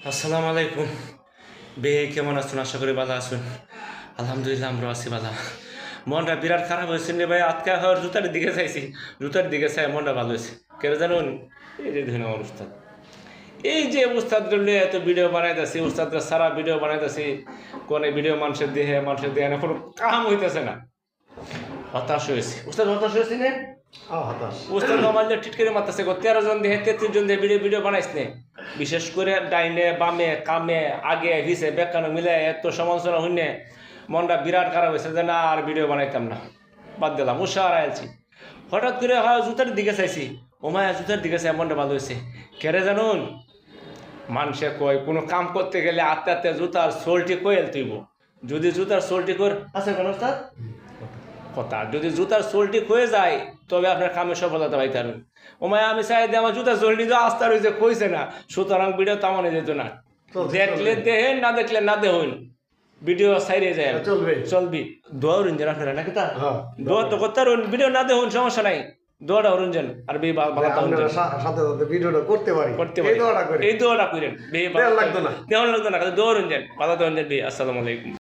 আসসালামু আলাইকুম। বে কেমন আছেন? আশা করি ভালো আছেন। আলহামদুলিল্লাহ আমরা আছি ভালো। মনটা বিরাট খারাপ হয়েছে রে ভাই। আজকে হওয়ার জুতার দিকে চাইছি, জুতার দিকে চাই মনটা ভালো হয়েছে। কেন জানুন? এই যে ধরনের অনুষ্ঠান, এই যে উস্তাদগুলো এত ভিডিও বানাইতেছি, উস্তাদরা সারা ভিডিও বানাইতেছি, কোন ভিডিও মানুষের দেহে না, কোনো কাম হইতেছে না। হতাশ হয়েছে উস্তাদ, হতাশ হয়েছি না? উস্তাদ মোবাইলে টিটকারি মারতেছে, 13 জন দিয়ে 33 জন দিয়ে ভিডিও বানাইস নে। বিশেষ করে ডাইনে বামে কামে আগে হিসে বেকানো মিলে এত সমালোচনা হইনে মনটা বিরাট খারাপ হয়েছে যে না আর ভিডিও বানাইতাম না, বাদ দিলাম। উৎসাহ আছি হঠাৎ করে হয় জুতার দিকে চাইছি, ওমায়া জুতার দিকে চাই মনটা ভালো হয়েছে। কেরে জানুন? মানুষে কয় কোনো কাম করতে গেলে আস্তে আস্তে জুতার সোলটি কয়েল তুইব। যদি জুতার সোলটি কর আছে কোন উস্তাদ কথা, যদি জুতার সোলটি হয়ে যায় তবে আপনার কামে সফলতা পাইতে পারবেন। ওমায় আমি চাই যে আমার জুতার সোলটি তো আস্তে রয়েছে কইছে না, সুতরাং ভিডিও তামানে যেত না। দেখলে দেহেন, না দেখলে না দেহন, ভিডিও সাইরে যায় চলবি। দোয়া রঞ্জন আপনারা নাকি তা দোয়া তো করতে ভিডিও না দেখুন সমস্যা নাই, দোয়াটা রঞ্জন আর বে ভিডিওটা করতে পারি এই দোয়াটা করেন, বে লাগতো না, দোয়া রঞ্জন ভালো রঞ্জন বে। আসসালামু আলাইকুম।